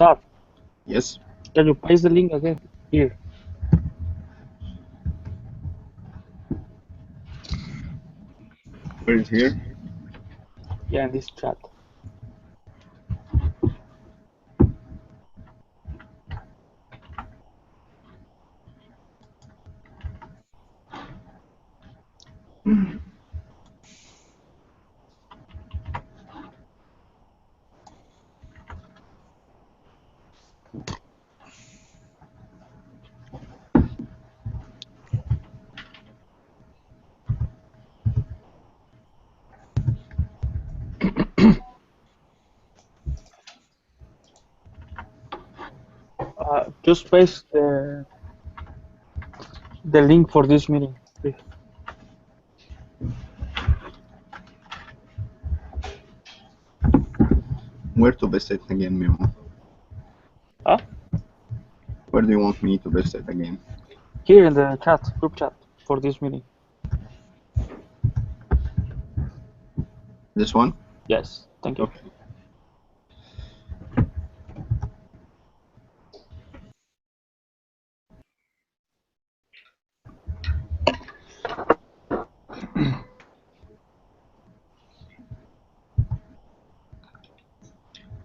Sir, Yes. can you paste the link again here? Where is here? Yeah, in this chat. Just paste the link for this meeting, please. Where to paste it again, Memo? Huh? Where do you want me to paste it again? Here in the chat, group chat for this meeting. This one? Yes, thank you. Okay.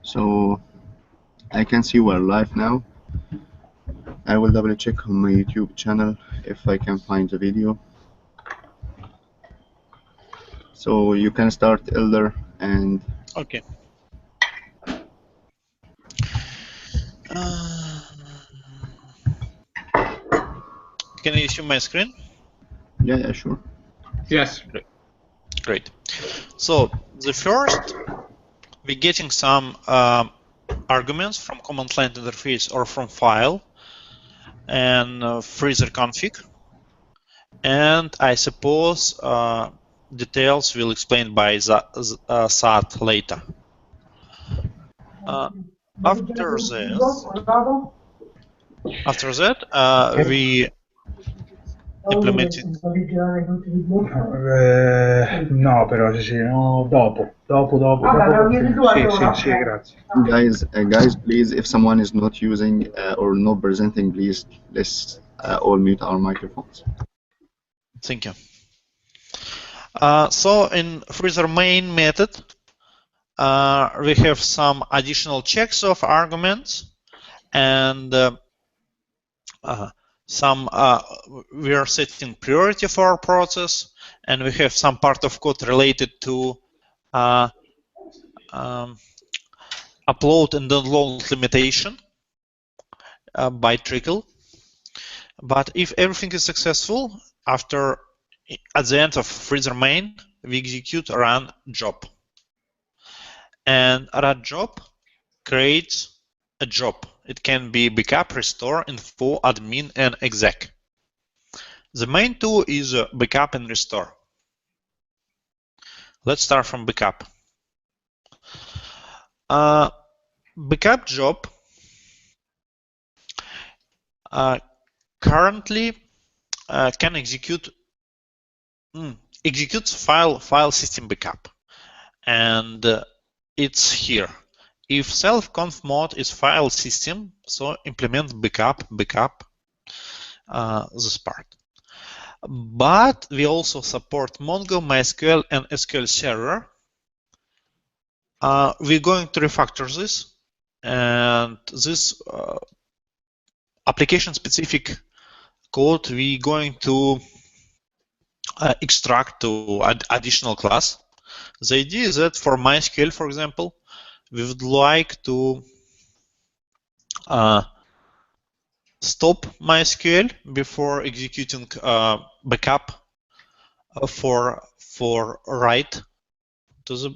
So I can see we're live now. I will double check on my YouTube channel if I can find the video. So you can start, Elder, and Okay. Can you see my screen? yeah, sure. Yes. Great. So the first, we're getting some arguments from command line interface or from file and freezer config. And I suppose details will explain by Saad later. After that, we implemented. No, però sì, no, dopo, sì, grazie. Guys, please, if someone is not using or not presenting, please let's all mute our microphones. Thank you. So in freezer main method, we have some additional checks of arguments, and we are setting priority for our process, and we have some part of code related to upload and download limitation by trickle. But if everything is successful, at the end of freezer main, we execute run job. And run job creates a job. It can be backup, restore, info, admin, and exec. The main tool is backup and restore. Let's start from backup. Backup job currently can executes file system backup, and it's here. If self-conf mode is file system, so implement backup this part. But we also support Mongo, MySQL, and SQL Server. We're going to refactor this, and this application-specific code we're going to extract to additional class. The idea is that for MySQL, for example, we would like to stop MySQL before executing backup for write to the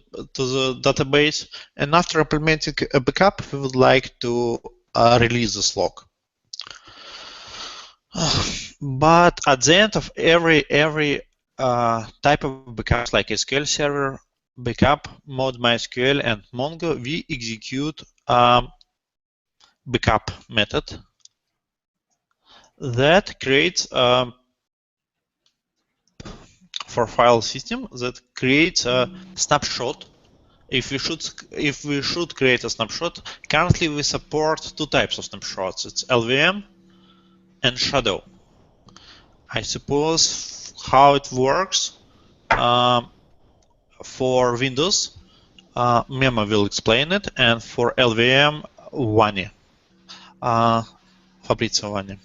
database, and after implementing a backup, we would like to release this log. But at the end of every type of backups, like SQL Server backup, mod MySQL, and Mongo, we execute backup method that creates for file system that creates a snapshot if we should create a snapshot, currently we support two types of snapshots. It's LVM and shadow. I suppose how it works for Windows, Memo will explain it, and for LVM, Vani, Fabrizio Vani.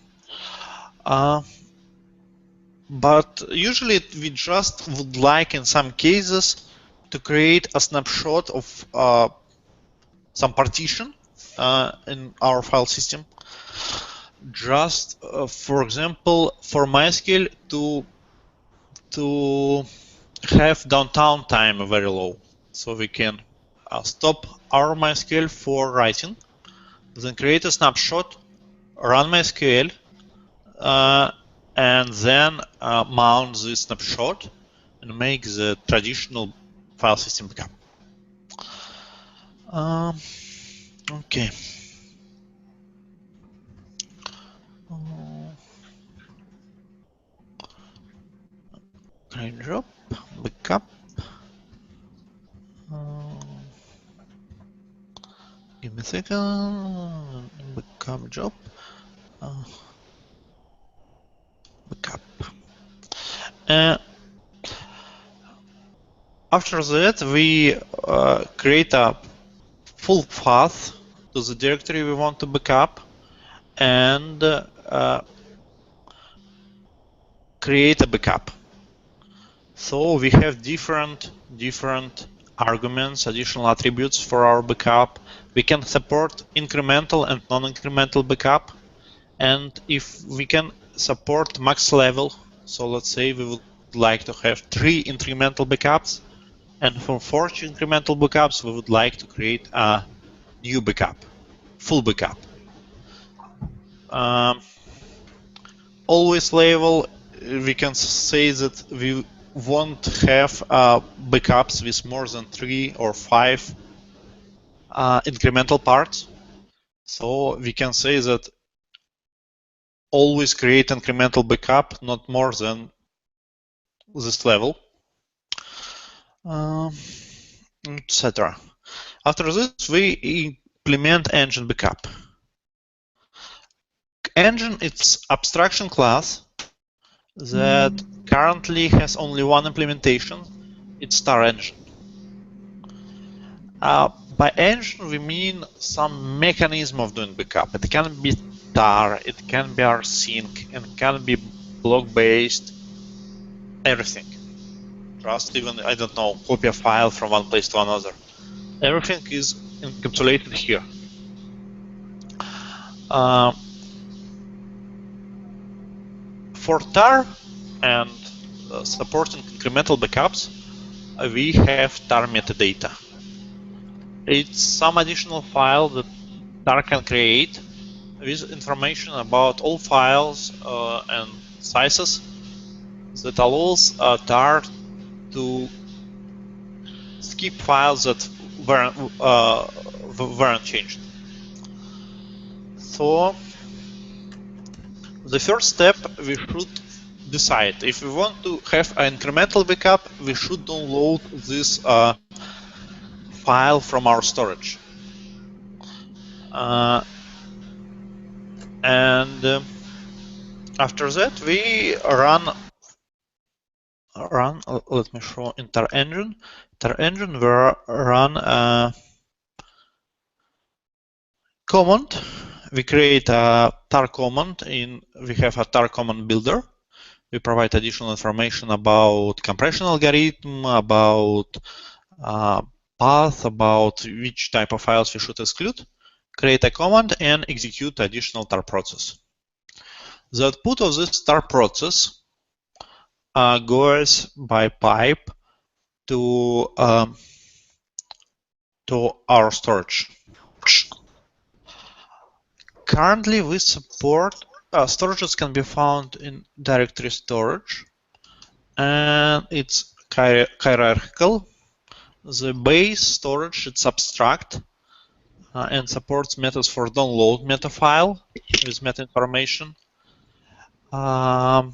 But usually we just would like, in some cases, to create a snapshot of some partition in our file system. Just, for example, for MySQL to have downtime time very low, so we can stop our MySQL for writing, then create a snapshot, run MySQL, and then mount the snapshot and make the traditional file system backup. Okay. Great job. Backup. Give me a second. Backup job. Backup. After that, we create a full path to the directory we want to backup and create a backup. So we have different arguments, additional attributes for our backup. We can support incremental and non-incremental backup, and if we can support max level, so let's say we would like to have 3 incremental backups, and for 4 incremental backups we would like to create a new backup, full backup. Always level, we can say that we won't have backups with more than 3 or 5 incremental parts. So we can say that always create incremental backup, not more than this level, etc. After this, we implement engine backup. Engine, it's abstraction class that currently has only one implementation. It's star engine. By engine, we mean some mechanism of doing backup. It can be star, it can be rsync, it can be block-based, everything. Just even, I don't know, copy a file from one place to another. Everything is encapsulated here. For tar and supporting incremental backups, we have tar metadata. It's some additional file that tar can create with information about all files and sizes that allows tar to skip files that weren't changed. So the first step, we should decide if we want to have an incremental backup, we should download this file from our storage. And after that, we run. Let me show in tar engine. Tar engine will run a command. We create a tar command. We have a tar command builder. We provide additional information about compression algorithm, about path, about which type of files we should exclude. Create a command and execute additional tar process. The output of this tar process goes by pipe to our storage. Currently, we support storages can be found in directory storage, and it's hierarchical. The base storage is abstract and supports methods for download meta file with meta information, upload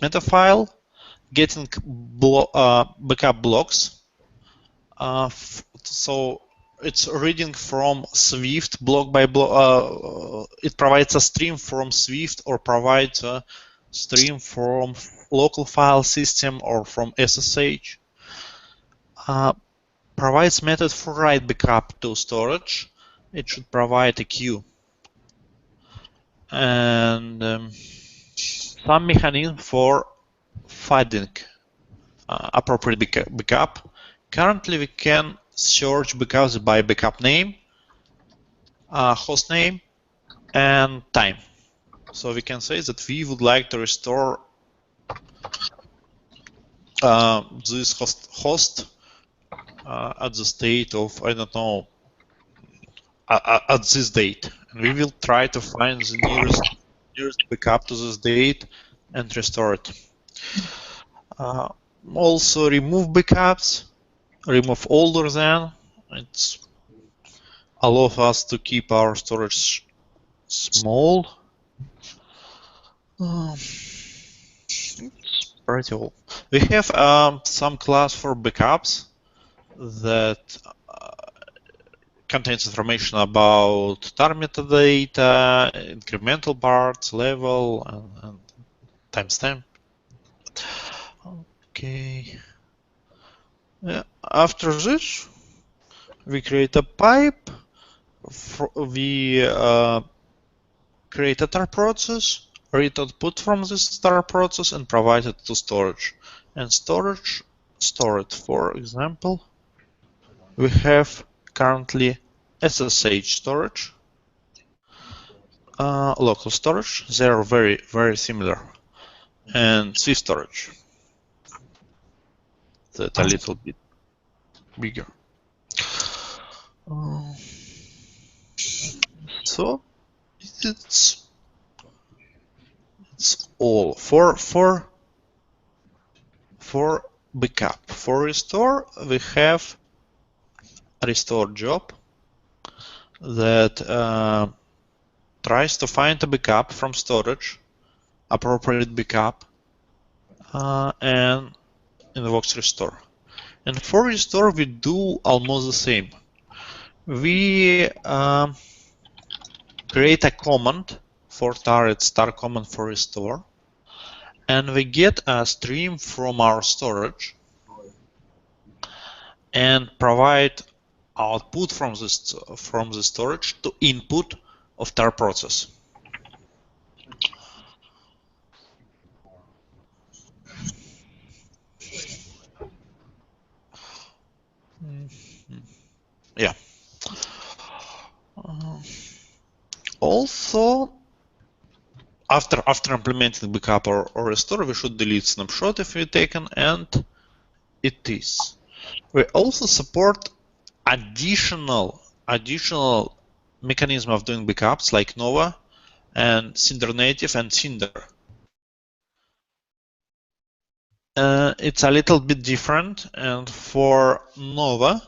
meta file, getting backup blocks, So it's reading from Swift block by block. It provides a stream from Swift or provides a stream from local file system or from SSH. Provides method for write backup to storage. It should provide a queue. And some mechanism for finding appropriate backup. Currently, we can search backups by backup name, host name, and time. So we can say that we would like to restore this host at the state of, I don't know, at this date. And we will try to find the nearest backup to this date and restore it. Also remove backups, remove older than. It's allows us to keep our storage small. It's pretty old. We have some class for backups that contains information about tar metadata, incremental parts, level, and timestamp. Okay. Yeah. After this, we create a pipe. We create a tar process, read output from this tar process, and provide it to storage. And storage store it. For example, we have currently SSH storage, local storage. They are very, very similar, and Swift storage. That a little bit bigger. So it's all for backup. For restore, we have a restore job that tries to find a backup from storage, appropriate backup, and invokes restore. And for restore, we do almost the same. We create a command for tar, it's tar command for restore, and we get a stream from our storage and provide output from the storage to input of tar process. Yeah. Also, after implementing backup or restore, we should delete snapshot if we taken, and it is. We also support additional mechanism of doing backups like Nova and Cinder Native and Cinder. It's a little bit different, and for Nova,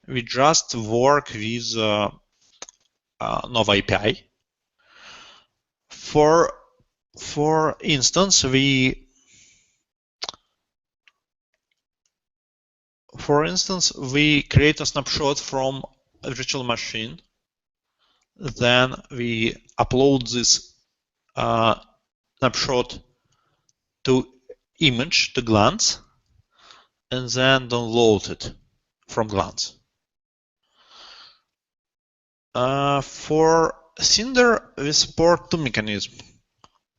we just work with Nova API. For instance, we create a snapshot from a virtual machine. Then we upload this snapshot to image, to Glance, and then download it from Glance. For Cinder, we support two mechanisms.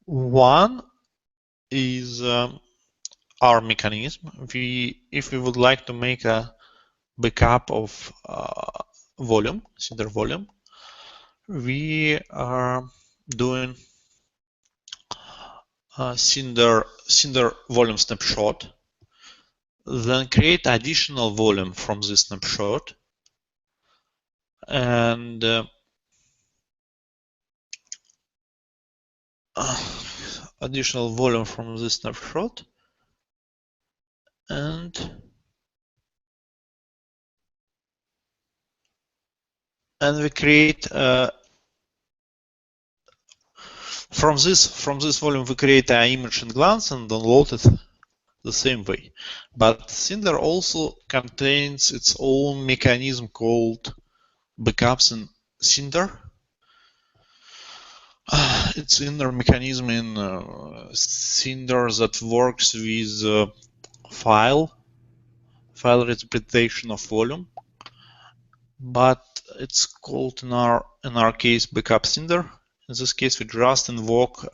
One is our mechanism. If we would like to make a backup of volume, Cinder volume, we are doing Cinder volume snapshot, then create additional volume from this snapshot, and additional volume from this snapshot, and we create from this volume we create an image in Glance and download it the same way. But Cinder also contains its own mechanism called backups in Cinder. It's inner mechanism in Cinder that works with file interpretation of volume, but it's called in our case backup Cinder. In this case, we just invoke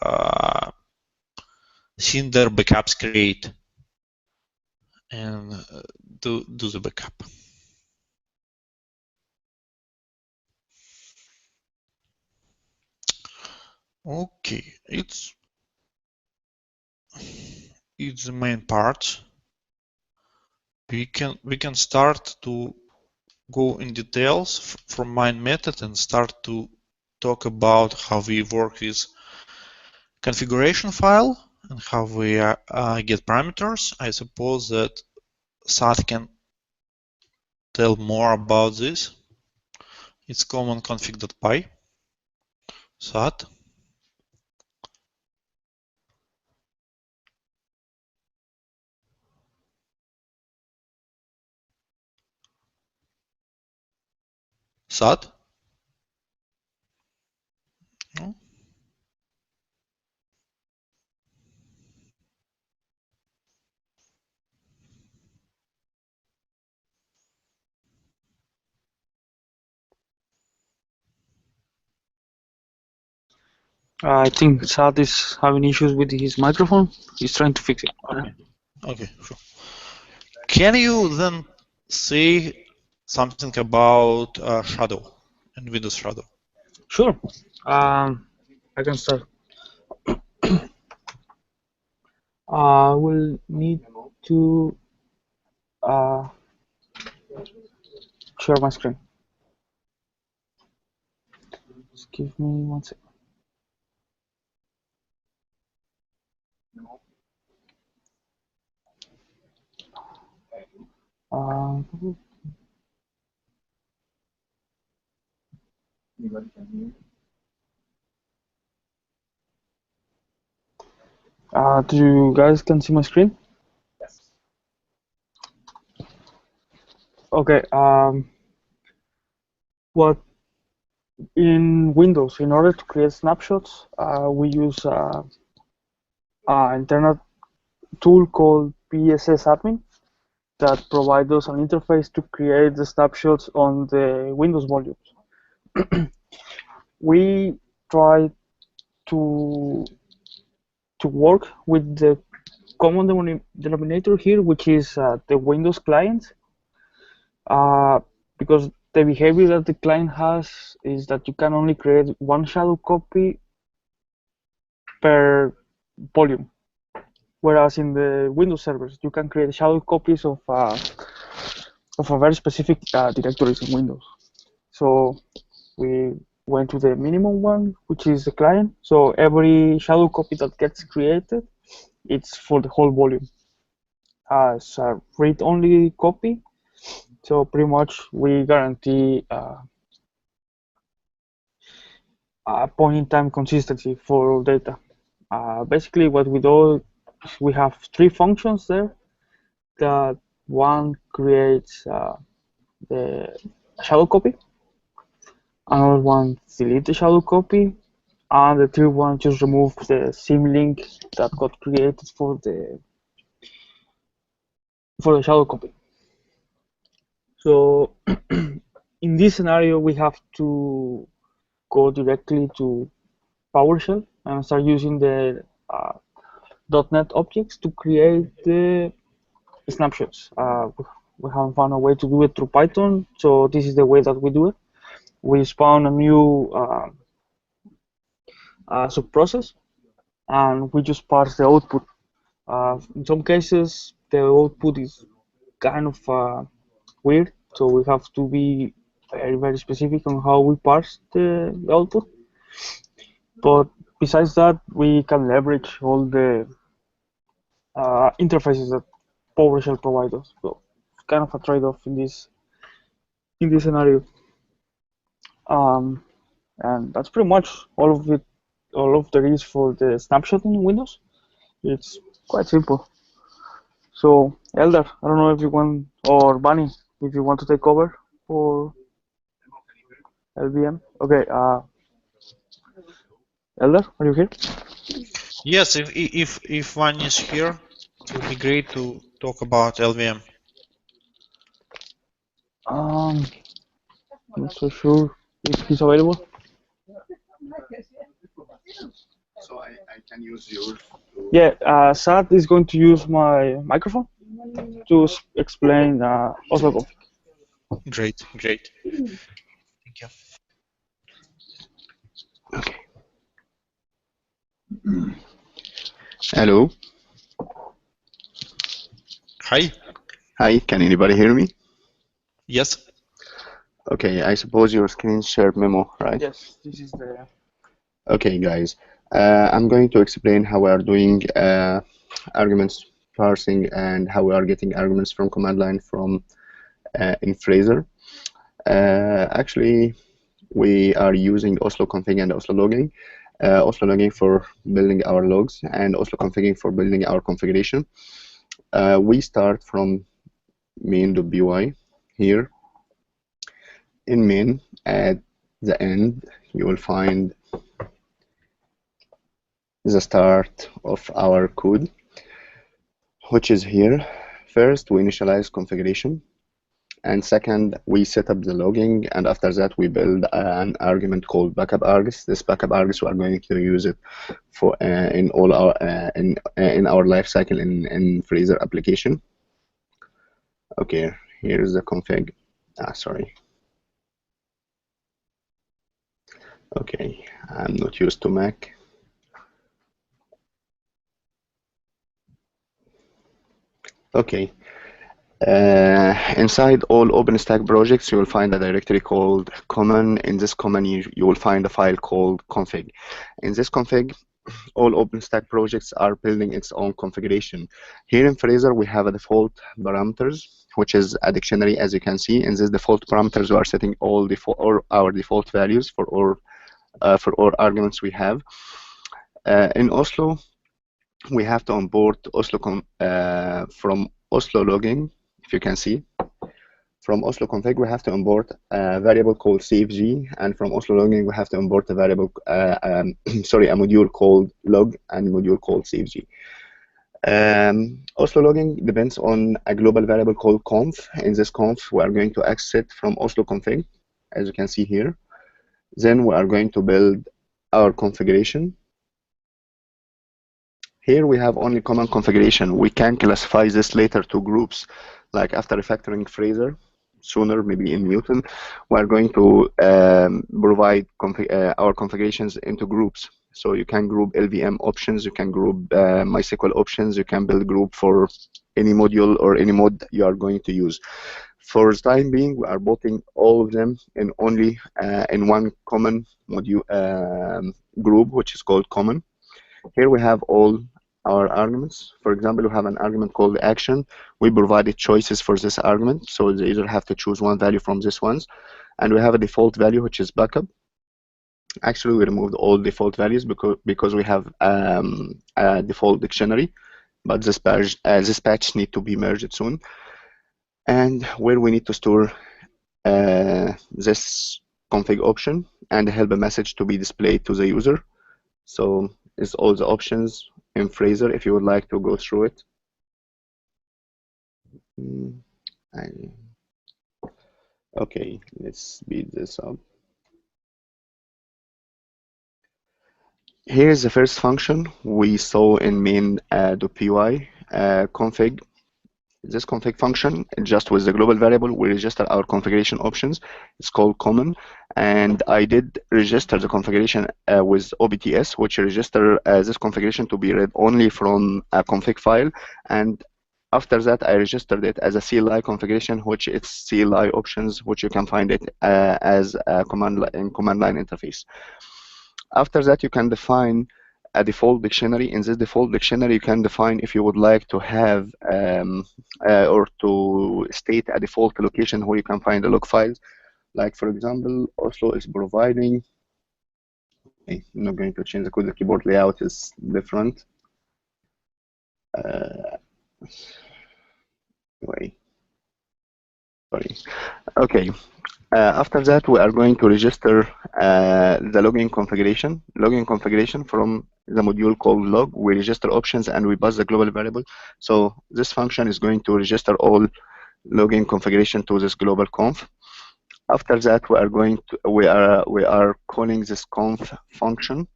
Cinder backups create and do the backup. Okay, it's the main part. We can start to go in details from main method and start to talk about how we work with configuration file and how we get parameters. I suppose that Sat can tell more about this. It's common config.py. Sat. Sat. No? I think Sad is having issues with his microphone. He's trying to fix it. Okay. Okay, sure. Can you then say something about Shadow and Windows Shadow? Sure. I can start. I will need to share my screen. Just give me 1 second. Do you guys can see my screen? Yes. Okay. What in Windows, in order to create snapshots, we use an internal tool called PSS admin that provides us an interface to create the snapshots on the Windows volumes. We try to work with the common denominator here, which is the Windows client, because the behavior that the client has is that you can only create one shadow copy per volume, whereas in the Windows servers you can create shadow copies of a very specific directories in Windows. So we went to the minimum one, which is the client. So every shadow copy that gets created, it's for the whole volume as a read-only copy. So pretty much we guarantee a point-in-time consistency for all data. Basically, what we do, we have 3 functions there. That one creates the shadow copy, another one delete the shadow copy, and the third one just remove the symlink that got created for the shadow copy. So in this scenario, we have to go directly to PowerShell and start using the .NET objects to create the snapshots. We haven't found a way to do it through Python, so this is the way that we do it. We spawn a new subprocess, and we just parse the output. In some cases, the output is kind of weird, so we have to be very specific on how we parse the output. But besides that, we can leverage all the interfaces that PowerShell provides us. So it's kind of a trade-off in this scenario. And that's pretty much all of it. All of there is for the snapshot in Windows. It's quite simple. So, Elder, I don't know if you want, or Bunny, if you want to take over for LVM. Okay, Elder, are you here? Yes, if one is here, it would be great to talk about LVM. I'm not so sure if he's available. So I can use yours. Yeah, Sad is going to use my microphone to explain Oslo config. Great, great. Thank you. Okay. Hello. Hi. Hi. Can anybody hear me? Yes. Okay. I suppose your screen shared memo, right? Yes, this is the. Okay, guys. I'm going to explain how we are doing arguments parsing and how we are getting arguments from command line from in Fraser. Actually, we are using Oslo config and Oslo logging. Oslo logging for building our logs and Oslo configuring for building our configuration. We start from main.py here. In main, at the end, you will find the start of our code, which is here. First, we initialize configuration. And second, we set up the logging, and after that, we build an argument called backup args. This backup args, we are going to use it for in all our in our lifecycle in Fraser application. Okay, here's the config. Sorry. Okay, I'm not used to Mac. Okay. Inside all Openstack projects, you will find a directory called common. In this common, you will find a file called config. In this config, all OpenStack projects are building its own configuration. Here in Fraser, we have a default parameters, which is a dictionary, as you can see. In this default parameters, we are setting all our default values for all arguments we have. In Oslo, we have to import Oslo from Oslo logging, if you can see. From Oslo config, we have to import a variable called cfg, and from Oslo logging, we have to import a variable, sorry, a module called log and a module called cfg. Oslo logging depends on a global variable called conf. In this conf, we are going to access it from Oslo config, as you can see here. Then we are going to build our configuration. Here we have only common configuration. We can classify this later to groups, like after refactoring Fraser, sooner maybe in Newton, we are going to provide our configurations into groups. So you can group LVM options, you can group MySQL options, you can build group for any module or any mod you are going to use. For the time being, we are putting all of them in only in one common module group, which is called common. Here we have all our arguments. For example, we have an argument called action. We provided choices for this argument, so the user have to choose one value from these ones. And we have a default value, which is backup. Actually, we removed all default values because we have a default dictionary, but this patch need to be merged soon. And where we need to store this config option and help a message to be displayed to the user. So it's all the options in Fraser if you would like to go through it. Okay, let's speed this up. Here's the first function we saw in main.py config. This config function, just with the global variable, we register our configuration options. It's called common, and I did register the configuration with OBTS, which register this configuration to be read only from a config file, and after that I registered it as a CLI configuration, which it's CLI options, which you can find it as a command line interface. After that, you can define a default dictionary. In this default dictionary, you can define if you would like to have or to state a default location where you can find the log files. Like, for example, Oslo is providing, okay, I'm not going to change the code, the keyboard layout is different. Wait. Sorry. Okay. After that, we are going to register the login configuration. Login configuration from the module called log. We register options and we pass the global variable. So this function is going to register all login configuration to this global conf. After that, we are calling this conf function,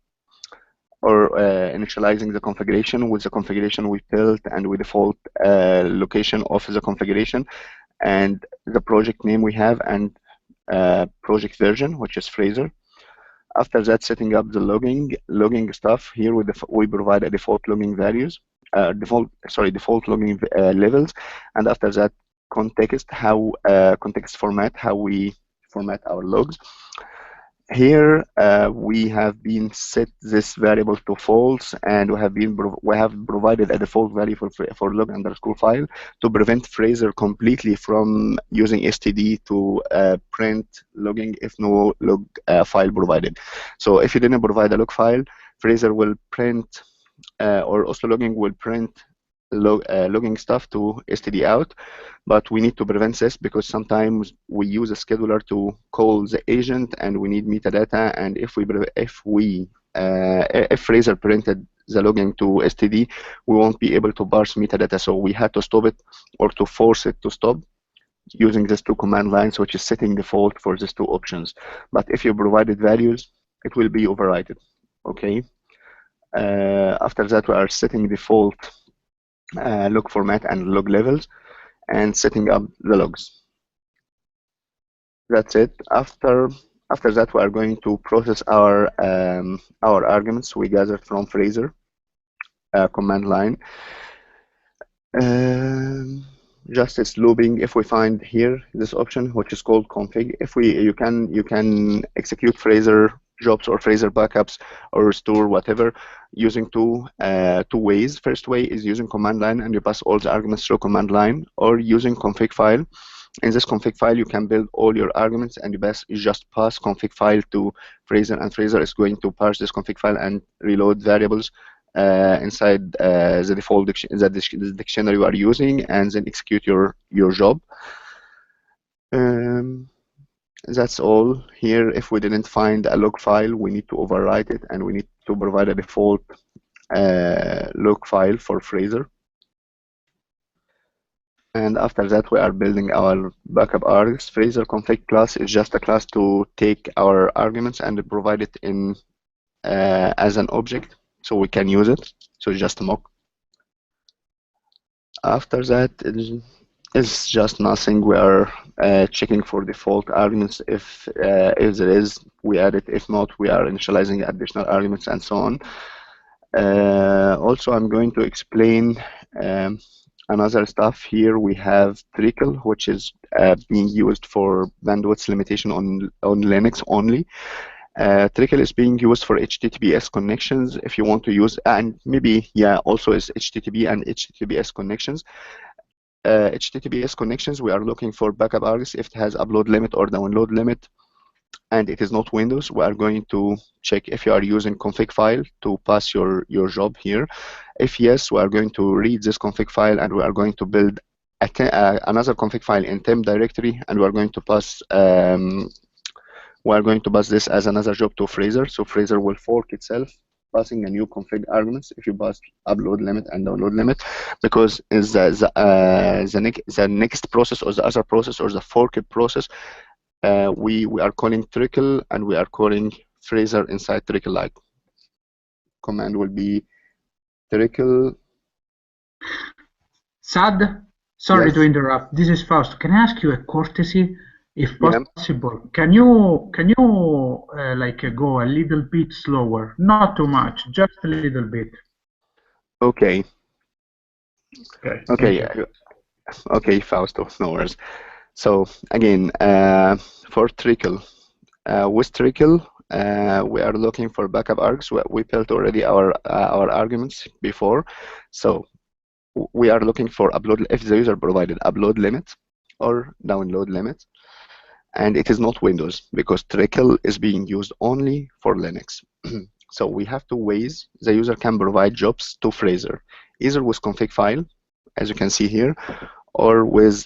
or initializing the configuration with the configuration we built and with default location of the configuration and the project name we have and project version, which is Fraser. After that, setting up the logging stuff. Here we provide a default logging values, default logging levels, and after that, context format, how we format our logs. Here we have been set this variable to false, and we have provided a default value for log underscore file to prevent Fraser completely from using std to print logging if no log file provided. So if you didn't provide a log file, Fraser will print or Oslo logging will print logging stuff to std out, but we need to prevent this because sometimes we use a scheduler to call the agent and we need metadata, and if Fraser printed the logging to std, we won't be able to parse metadata, so we had to stop it or to force it to stop using these two command lines, which is setting default for these two options. But if you provided values, it will be overridden. Okay. After that, we are setting default log format and log levels and setting up the logs. That's it. After that, we are going to process our arguments we gathered from Fraser command line. Justice looping. If we find here this option, which is called config, you can execute Fraser jobs or Fraser backups or restore whatever using two ways. First way is using command line and you pass all the arguments through command line, or using config file. In this config file, you can build all your arguments and you just pass config file to Fraser, and Fraser is going to parse this config file and reload variables inside the default the dictionary you are using, and then execute your job. That's all. Here, if we didn't find a log file, we need to overwrite it and we need to provide a default log file for Fraser. And after that, we are building our backup args. Fraser config class is just a class to take our arguments and provide it in as an object so we can use it. So just a mock. After that, it's just nothing. We are checking for default arguments. If there is, we add it. If not, we are initializing additional arguments and so on. Also, I'm going to explain another stuff. Here we have Trickle, which is being used for bandwidth limitation on Linux only. Trickle is being used for HTTPS connections if you want to use, and maybe, yeah, also is HTTP and HTTPS connections. HTTPS connections, we are looking for backup args if it has upload limit or download limit, and it is not Windows. We are going to check if you are using config file to pass your job here. If yes, we are going to read this config file and we are going to build another config file in temp directory, and we are going to pass this as another job to Fraser. So Fraser will fork itself, passing a new config arguments if you pass upload limit and download limit, because is the next process or the other process or the forked process, we are calling Trickle and we are calling Fraser inside Trickle. Like command will be Trickle. Sad, sorry Yes. to interrupt. This is Fausto. Can I ask you a courtesy? If possible, can you like go a little bit slower? Not too much, just a little bit. Okay. Okay. Okay, Fausto, no worries. So again, for Trickle, with Trickle, we are looking for backup args. We built already our arguments before, so we are looking for upload if the user provided upload limit or download limit. And it is not Windows because Trickle is being used only for Linux. So we have two ways the user can provide jobs to Fraser, either with config file, as you can see here, or with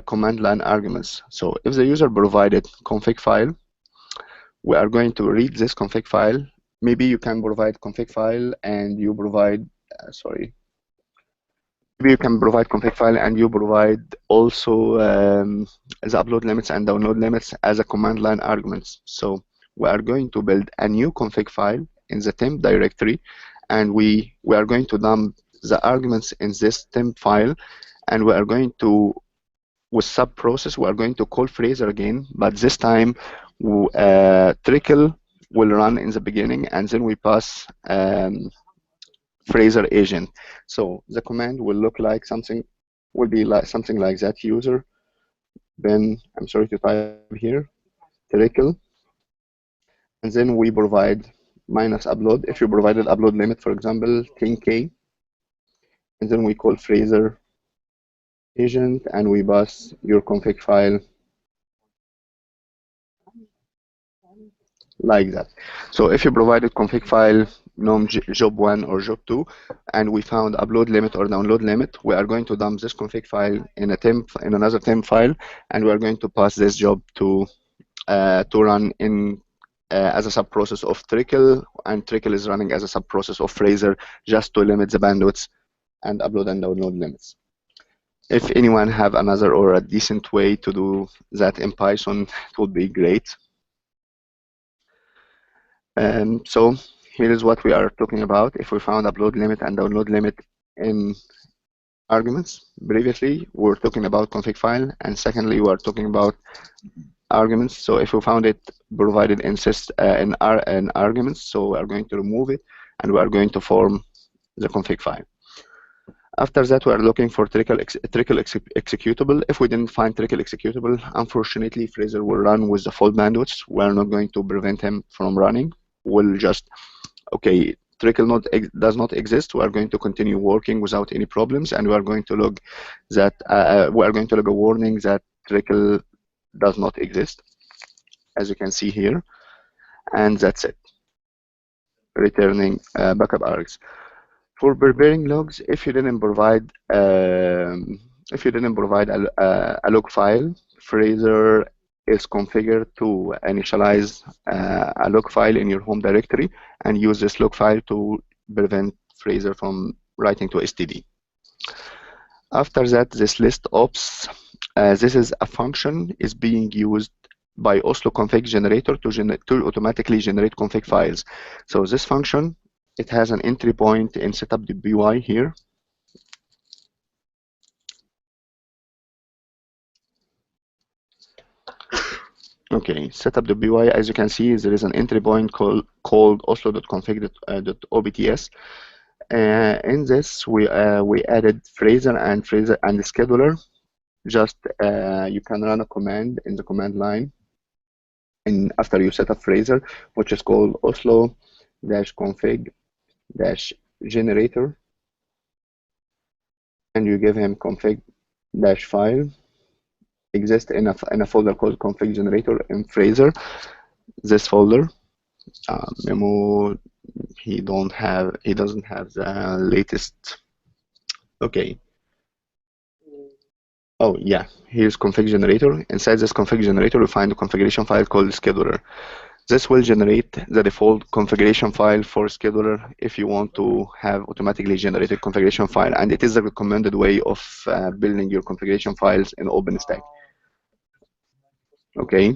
command line arguments. So if the user provided config file, we are going to read this config file. Maybe you can provide config file and you provide, maybe you can provide config file and you provide also the upload limits and download limits as a command line arguments. So we are going to build a new config file in the temp directory, and we are going to dump the arguments in this temp file, and we are going to, with sub process, we are going to call Fraser again, but this time Trickle will run in the beginning, and then we pass Fraser agent. So the command will look like something, will be like something like that. User, then I'm sorry to type here, Trickle, and then we provide minus upload. If you provided upload limit, for example, 10K, and then we call Fraser agent, and we pass your config file like that. So if you provided config file nom job 1 or job 2, and we found upload limit or download limit, we are going to dump this config file in another temp file, and we are going to pass this job to run in as a sub process of Trickle, and Trickle is running as a sub process of Fraser, just to limit the bandwidths and upload and download limits. If anyone have another or a decent way to do that in Python, it would be great. So here is what we are talking about. If we found upload limit and download limit in arguments, previously we were talking about config file, and secondly we are talking about arguments. So if we found it provided in arguments, so we are going to remove it, and we are going to form the config file. After that, we are looking for trickle executable. If we didn't find trickle executable, unfortunately, Fraser will run with the full bandwidth. We are not going to prevent him from running. We'll just, okay, trickle does not exist. We are going to continue working without any problems, and we are going to log that we are going to log a warning that trickle does not exist, as you can see here, and that's it. Returning backup args. For preparing logs, if you didn't provide a log file, Fraser is configured to initialize a log file in your home directory and use this log file to prevent Fraser from writing to std. After that, this list ops, this is a function is being used by Oslo config generator to automatically generate config files. So this function, it has an entry point in setup.py here. Okay, setup.py, as you can see, there is an entry point called oslo.config.obts. In this, we added Fraser and the scheduler. Just you can run a command in the command line, and after you set up Fraser, which is called oslo-config-generator, and you give him config-file. Exists in a folder called config generator in Fraser. This folder, memo, he doesn't have the latest. Okay. Oh yeah, here's config generator. Inside this config generator, we find a configuration file called scheduler. This will generate the default configuration file for scheduler if you want to have automatically generated configuration file, and it is the recommended way of building your configuration files in Openstack. Okay.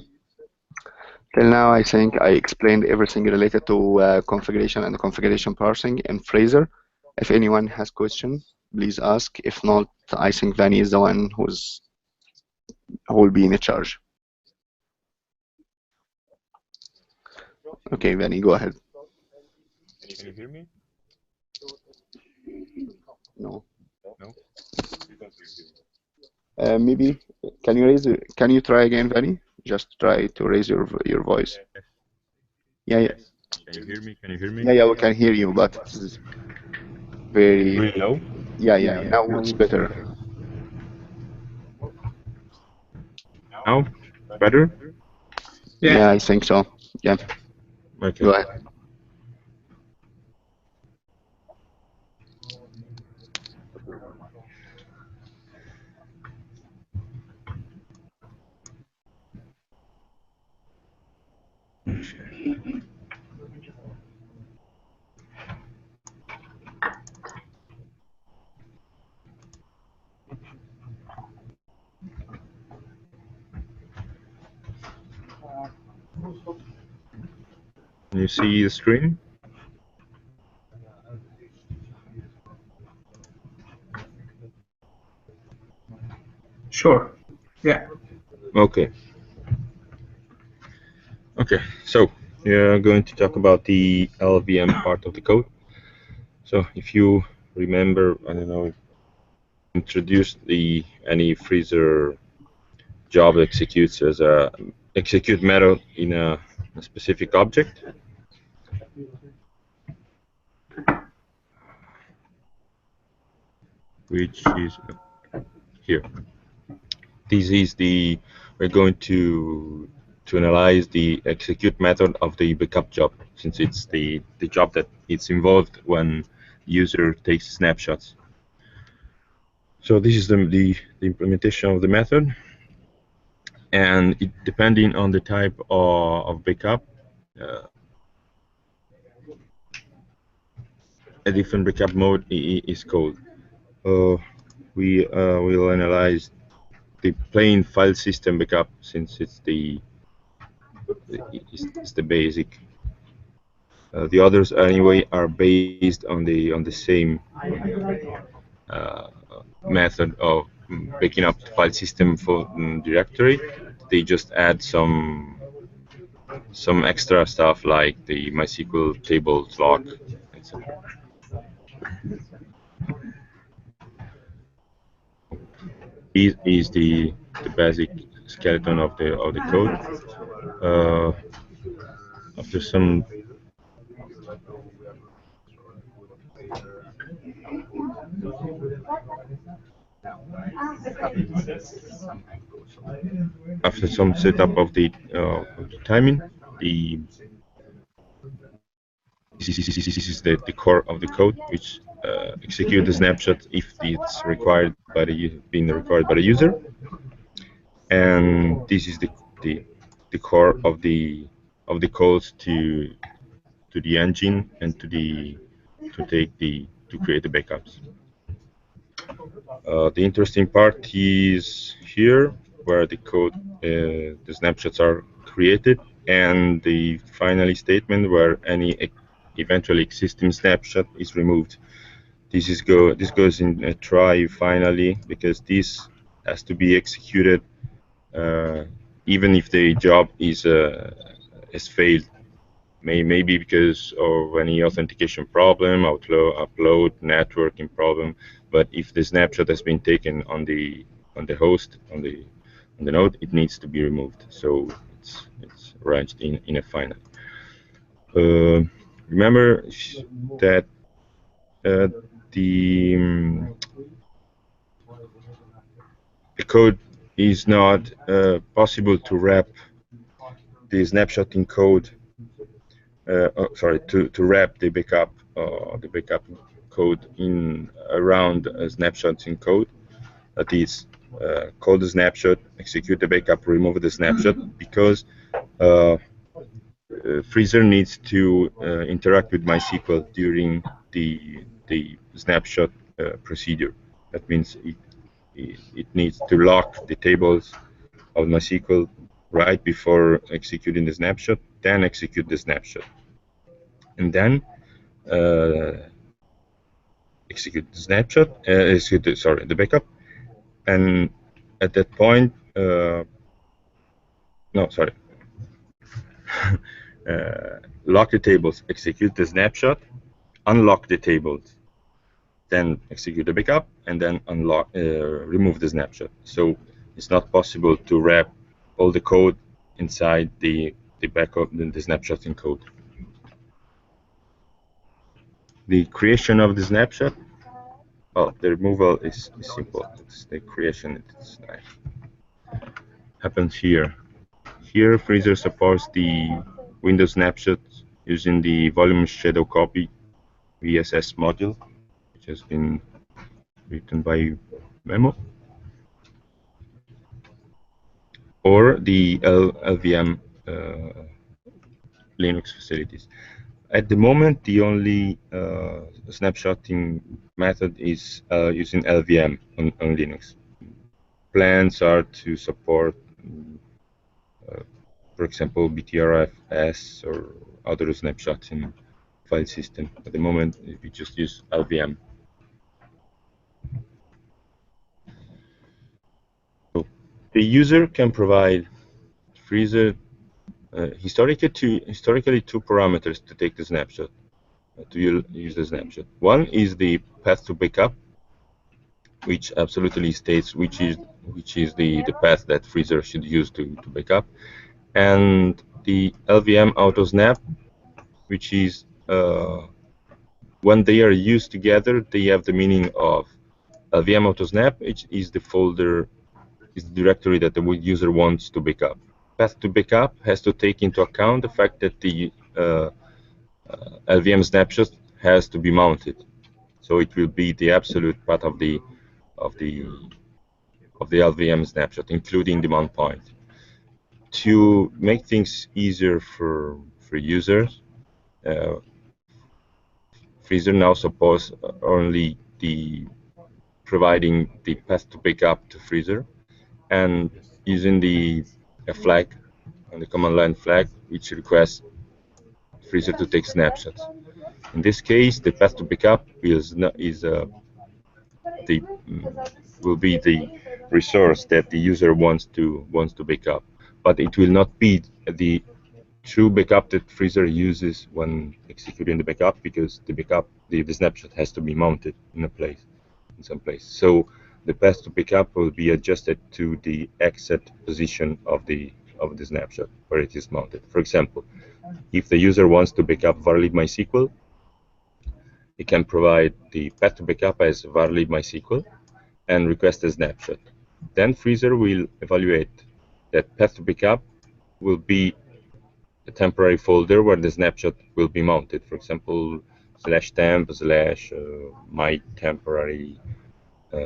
Till now, I think I explained everything related to configuration and configuration parsing in Fraser. If anyone has questions, please ask. If not, I think Vanny is the one who will be in charge. Okay, Vanny, go ahead. Can you hear me? No. No? Maybe can you try again, Vanny? Just try to raise your voice. Yeah. Can you hear me? Can you hear me? Yeah, we can hear you, but it's very Really low? Yeah. Now it's better. Now? Better? Yeah, I think so. Yeah. Okay. Go ahead. share. Can you see the screen? Sure. Yeah. Okay. Okay, so we're going to talk about the LVM part of the code. So if you remember, I don't know, introduced any freezer job executes as a execute method in a specific object. Which is here. This is we're going to analyze the execute method of the backup job, since it's the job that it's involved when user takes snapshots. So this is the implementation of the method, and depending on the type of backup, a different backup mode is called. We will analyze the plain file system backup, since it's the basic. The others anyway are based on the same method of backing up the file system for directory. They just add some extra stuff like the MySQL tables lock, etc. Is the basic skeleton of the code. After some setup of the timing, this is the core of the code, which execute the snapshot if it's required by being required by the user, and this is the core of the calls to the engine and to create the backups. The interesting part is here, where the code, the snapshots are created, and the finally statement where any eventually existing snapshot is removed. This goes in a try finally, because this has to be executed even if the job has failed. Maybe because of any authentication problem, upload networking problem. But if the snapshot has been taken on the host, on the node, it needs to be removed. So it's arranged in a final. Remember that the code is not possible to wrap the snapshot in code. To wrap the backup code in around snapshots in code. That is, call the snapshot, execute the backup, remove the snapshot, because Freezer needs to interact with MySQL during the snapshot procedure. That means it needs to lock the tables of MySQL right before executing the snapshot, then execute the snapshot, and then execute the snapshot, the backup, and at that point, lock the tables, execute the snapshot, unlock the tables, then execute the backup, and then remove the snapshot. So it's not possible to wrap all the code inside the backup, the snapshot in code. The creation of the snapshot, well, the removal is simple. It's the creation. Happens here. Here, Freezer supports the Windows snapshot using the volume shadow copy VSS module, which has been written by Memo, or the LVM Linux facilities. At the moment, the only snapshotting method is using LVM on Linux. Plans are to support, for example, BTRFS or other snapshotting file system. At the moment, we just use LVM. So the user can provide freezer historically two parameters to take the snapshot, to use the snapshot. One is the path to backup, which absolutely states which is the path that freezer should use to backup, and the LVM auto snap, which is when they are used together, they have the meaning of LVM auto snap, which is the folder, is the directory that the user wants to backup. Path to backup has to take into account the fact that the LVM snapshot has to be mounted, so it will be the absolute path of the LVM snapshot, including the mount point. To make things easier for users, freezer now supports only providing the path to backup to freezer, and using a flag, and the command line flag, which requests freezer to take snapshots. In this case, the path to backup will be the resource that the user wants to backup, but it will not be the true backup that freezer uses when executing the backup, because the snapshot has to be mounted in some place. So the path to backup will be adjusted to the exit position of the snapshot where it is mounted. For example, if the user wants to backup varlib MySQL, it can provide the path to backup as varlib MySQL and request a snapshot. Then freezer will evaluate that path to backup will be a temporary folder where the snapshot will be mounted. For example, /temp / my temporary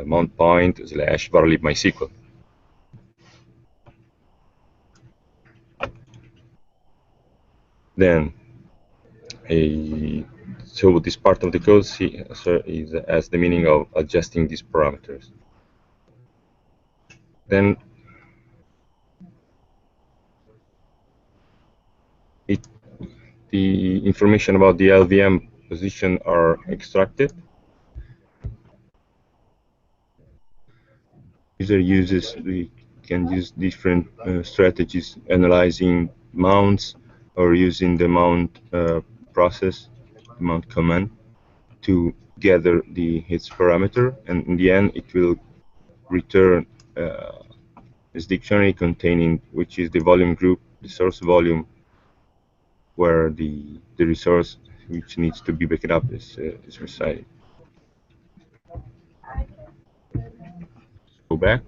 mount point / varlib MySQL. Then so this part of the code has the meaning of adjusting these parameters. Then the information about the LVM position are extracted. We can use different strategies, analyzing mounts or using the mount process, mount command, to gather its parameter, and in the end it will return this dictionary containing which is the volume group, the source volume, where the resource which needs to be backed up is residing. Go back.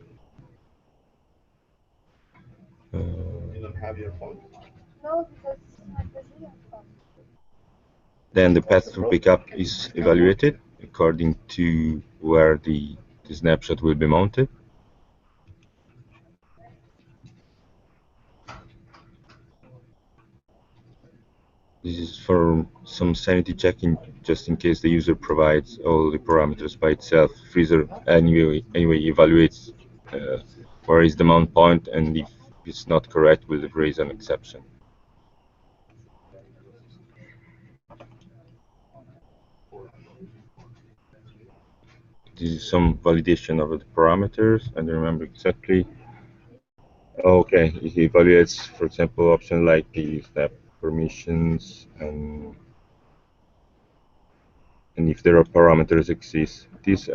You don't have your phone? No, because this is your phone. Then the path to backup is evaluated according to where the snapshot will be mounted. This is for some sanity checking, just in case the user provides all the parameters by itself. Freezer anyway evaluates where is the mount point, and if it's not correct, will raise an exception. This is some validation of the parameters. I don't remember exactly. Okay, it evaluates, for example, options like the snap permissions and if there are parameters exist. This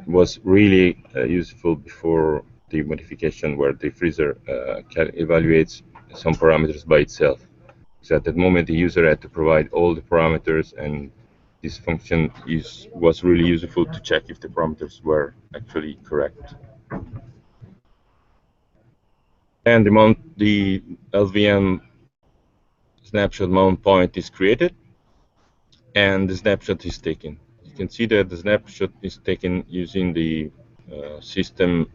was really useful before the modification, where the freezer evaluates some parameters by itself. So at that moment, the user had to provide all the parameters, and this function was really useful to check if the parameters were actually correct. And the LVM snapshot mount point is created, and the snapshot is taken. You can see that the snapshot is taken using the system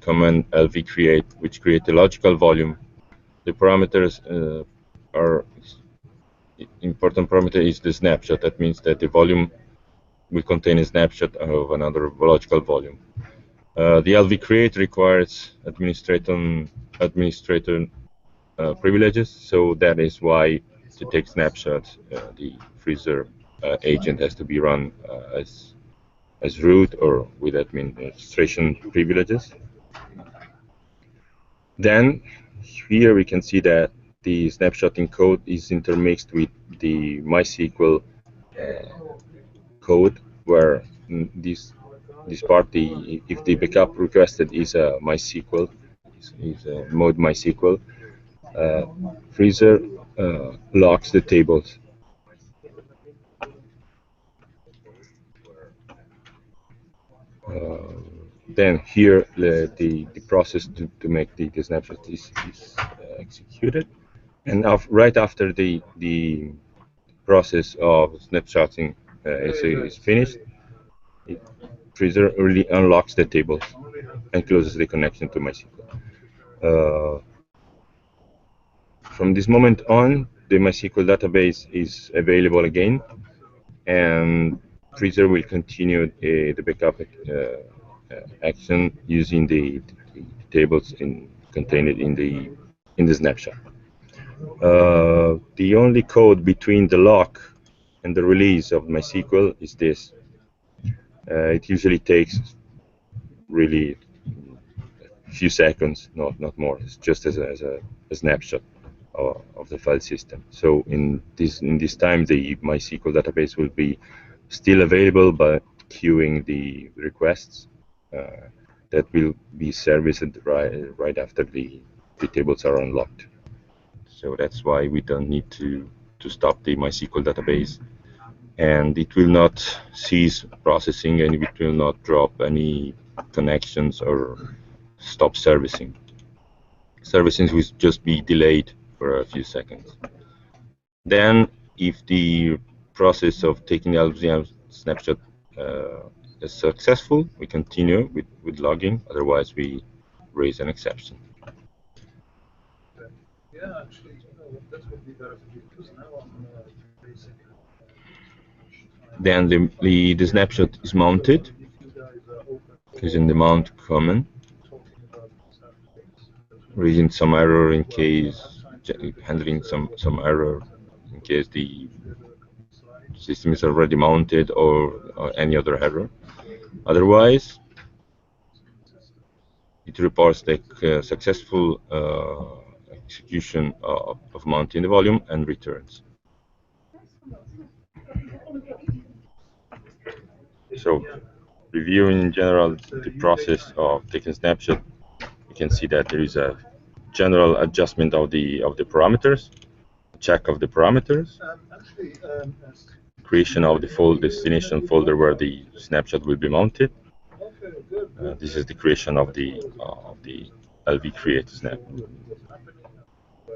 command lv create, which creates a logical volume the parameters are important parameter is the snapshot. That means that the volume will contain a snapshot of another logical volume. The LV create requires administrator privileges, so that is why to take snapshots, the freezer agent has to be run as root or with administration privileges. Then here we can see that the snapshotting code is intermixed with the MySQL code, where this part, if the backup requested is a MySQL, is a mode MySQL, freezer locks the tables. Then here the process to make the snapshot is executed, and right after the process of snapshotting is finished, freezer really unlocks the tables and closes the connection to MySQL. From this moment on, the MySQL database is available again, and freezer will continue the backup action using the tables contained in the snapshot. The only code between the lock and the release of MySQL is this. It usually takes really a few seconds, not more. It's just as a snapshot of the file system. So in this time, the MySQL database will be still available, but queuing the requests that will be serviced right after the tables are unlocked. So that's why we don't need to stop the MySQL database, and it will not cease processing, and it will not drop any connections or stop servicing. Servicing will just be delayed for a few seconds. Then, if the process of taking the LVM snapshot is successful, we continue with logging. Otherwise, we raise an exception. Then the snapshot is mounted, is in the mount command, raising some error in case, handling some error in case the system is already mounted or any other error. Otherwise, it reports the successful execution of mounting the volume and returns. So, reviewing in general the process of taking snapshot, you can see that there is a general adjustment of the parameters, check of the parameters, creation of the destination folder where the snapshot will be mounted. This is the creation of the LV create snap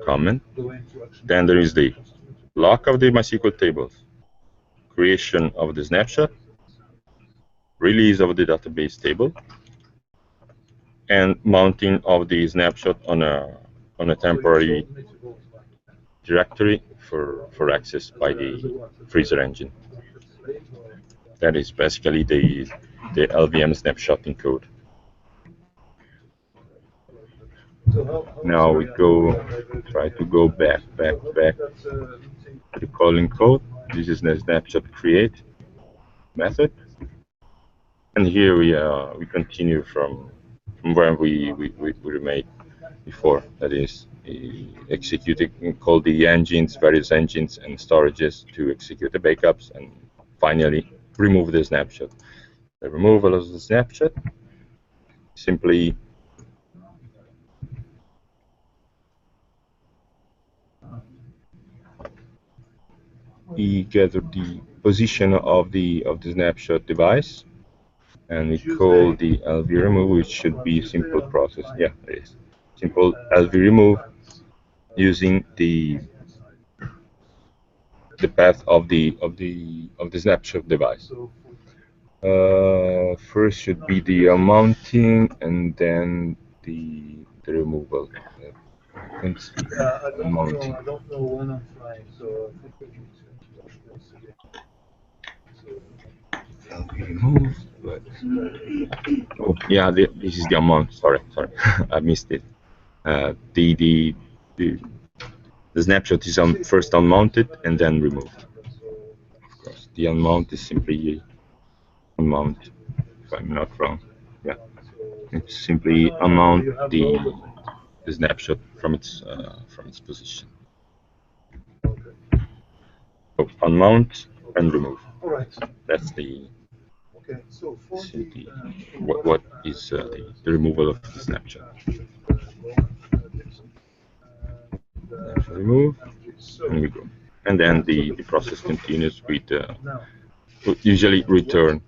command. Then there is the lock of the MySQL tables, creation of the snapshot, release of the database table, and mounting of the snapshot on a temporary directory for access by the freezer engine. That is basically the LVM snapshotting code. Now we try to go back to the calling code. This is the snapshot create method, and here we continue from where we remained before. That is, executing, call the various engines and storages to execute the backups, and finally remove the snapshot. The removal of the snapshot simply we gather the position of the snapshot device, and we call the LV remove, which should be a simple process. Yeah, it is simple LV remove using the path of the snapshot device. First should be the mounting, and then the removal. Let's see. Yeah, I don't know when I'm flying, so I think we need to watch this again. Shall be removed, but oh yeah, this is the amount. Sorry, I missed it. The snapshot is first unmounted and then removed. Of course, the unmount is simply unmount. If I'm not wrong, yeah, it's simply unmount the snapshot from its position. So unmount and remove. All right. That's the. Okay. So for what is the removal of the snapshot. Remove, and we go. And then the process continues with usually return.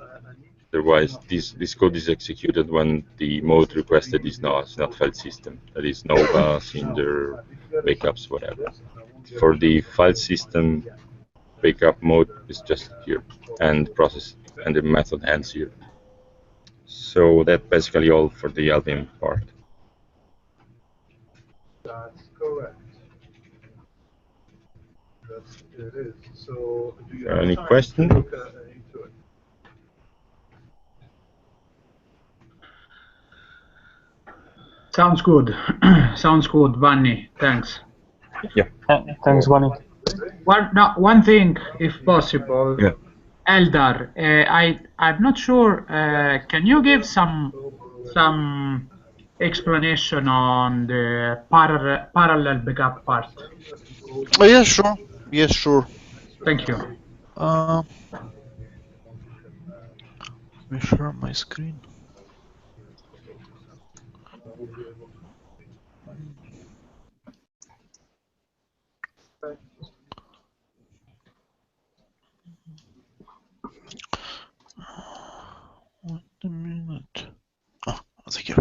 Otherwise, this code is executed when the mode requested is not file system. That is Nova, Cinder, backups, whatever. For the file system, backup mode is just here, and process and the method ends here. So that's basically all for the LVM part. That's correct. It is. So, do you have Any time questions? to look into it? Sounds good. Sounds good, Vanni. Thanks. Yeah. Thanks, Bunny. One thing, if possible. Yeah. Eldar, I'm not sure. Can you give some explanation on the parallel backup part? Oh, yeah, sure. Yes, sure. Thank you. Let me share my screen. Wait a minute. Oh, thank you.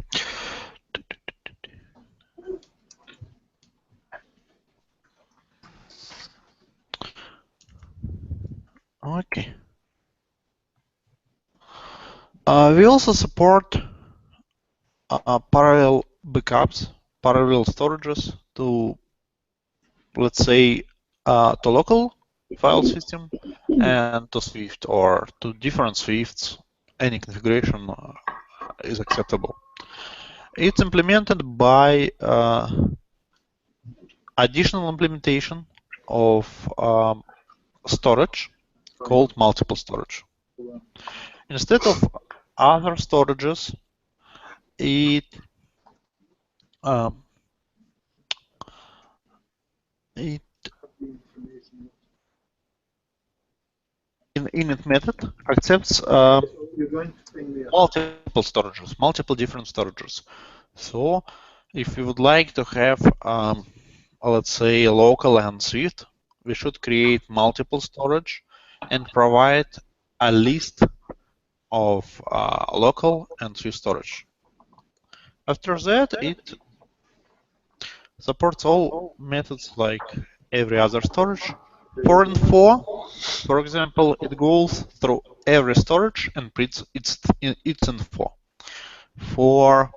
Okay. We also support parallel backups, parallel storages to, let's say, to local file system and to Swift, or to different Swifts. Any configuration is acceptable. It's implemented by additional implementation of storage called multiple storage. Instead of other storages, it init method accepts multiple storages, multiple different storages. So if we would like to have, let's say, local and Swift, we should create multiple storage and provide a list of local and Swift storage. After that, it supports all methods like every other storage. For info, for example, it goes through every storage and prints its info. For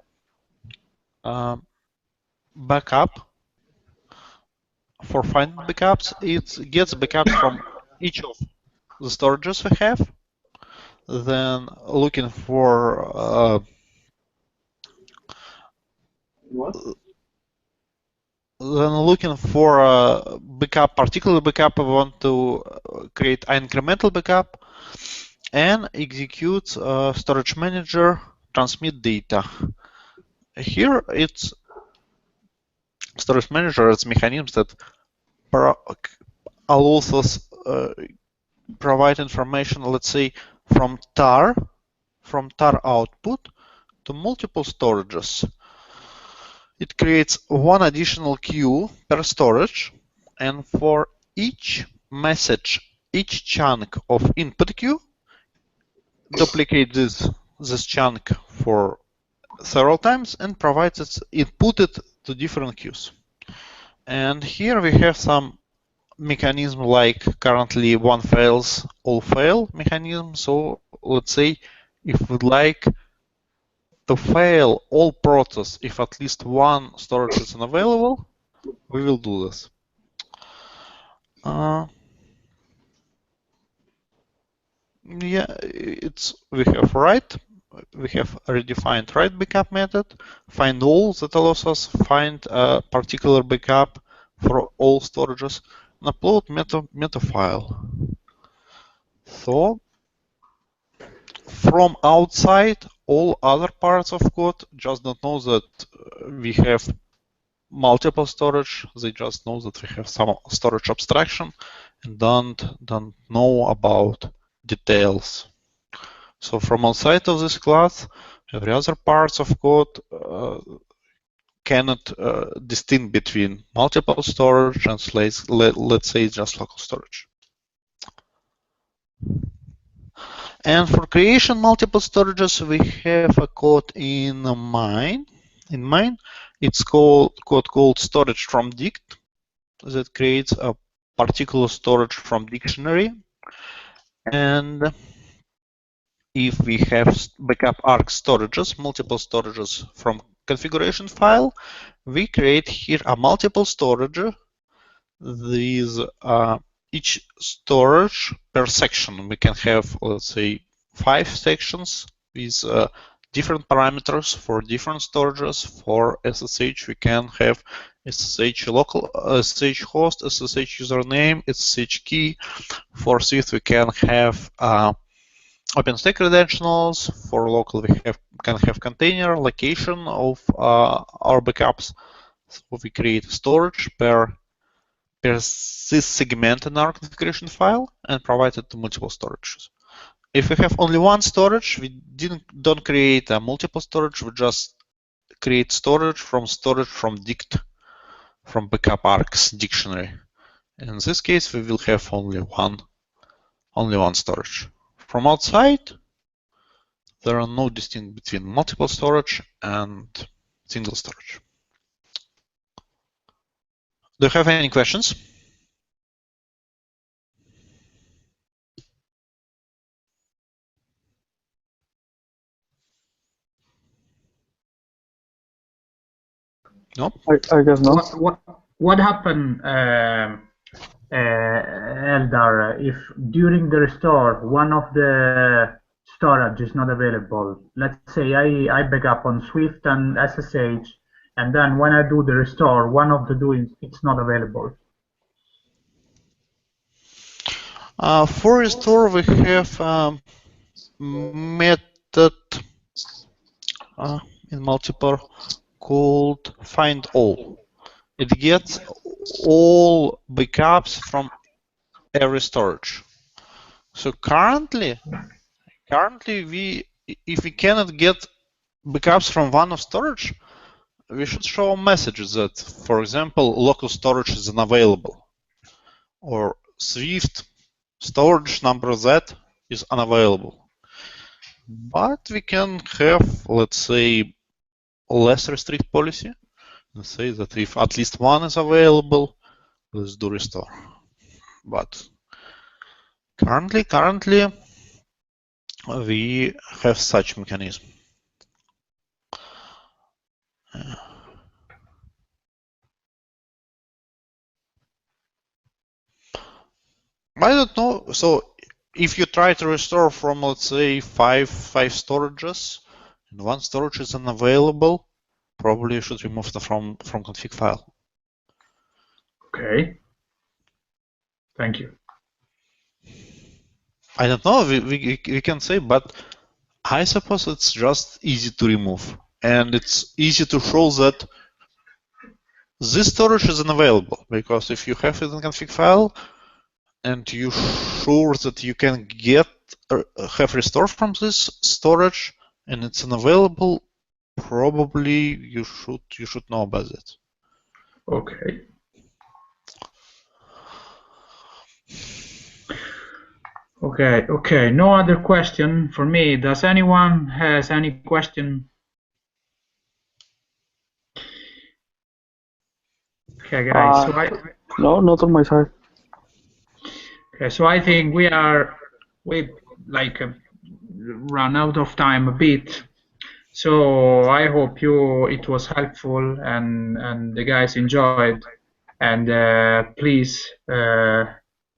backup, for finding backups, it gets backups from each of the storages we have. Then looking for a backup, particular backup, we want to create an incremental backup and execute storage manager transmit data. Here it's storage manager as mechanisms that allows us provide information, let's say, from tar output to multiple storages. It creates one additional queue per storage, and for each message, each chunk of input queue, duplicate this chunk for several times and provides it inputted to different queues. And here we have some mechanism like currently one fails, all fail mechanism. So let's say if we'd like to fail all process if at least one storage is unavailable, we will do this. Yeah, we have write. We have a redefined write backup method. Find all that allows us find a particular backup for all storages and upload meta file. So from outside, all other parts of code just don't know that we have multiple storage. They just know that we have some storage abstraction and don't know about details. So from outside of this class, every other parts of code cannot distinguish between multiple storage and let's say just local storage. And for creation multiple storages, we have a code in main. It's code called storage from dict that creates a particular storage from dictionary. And if we have backup arc storages, multiple storages from configuration file, we create here a multiple storage. These each storage per section. We can have, let's say, 5 sections with different parameters for different storages. For SSH, we can have SSH local, SSH host, SSH username, SSH key. For Swift, we can have Openstack credentials. For local, we can have container, location of our backups. So we create storage per this segment in our configuration file and provide it to multiple storages. If we have only one storage, we don't create a multiple storage. We just create storage from dict from backup arcs dictionary. In this case, we will have only one storage. From outside, there are no distinction between multiple storage and single storage. Do you have any questions? No? I guess not. What happened, Eldar, if during the restore one of the storage is not available? Let's say I back up on Swift and SSH, and then when I do the restore, one of the doings it's not available. For restore, we have method in multiple called find all. It gets all backups from every storage. So currently if we cannot get backups from one of storage, we should show a message that, for example, local storage is unavailable, or Swift storage number Z is unavailable. But we can have, let's say, less restrict policy and say that if at least one is available, let's do restore. But currently we have such mechanism. I don't know. So if you try to restore from, let's say, five storages, and one storage is unavailable, probably you should remove them from config file. Okay. Thank you. I don't know. We can say, but I suppose it's just easy to remove, and it's easy to show that this storage is unavailable, because if you have it in config file and you're sure that you can get have restore from this storage and it's unavailable, probably you should know about it. Okay. Okay. No other question for me. Does anyone has any question? Okay, guys. No, not on my side. Okay, so I think we like run out of time a bit. So I hope it was helpful and the guys enjoyed. And please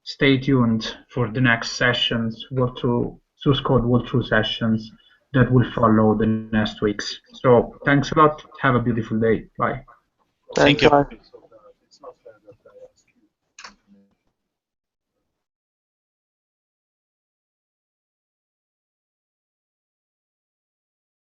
stay tuned for the next sessions, source code walkthrough sessions that will follow the next weeks. So thanks a lot. Have a beautiful day. Bye. Thank you. Bye.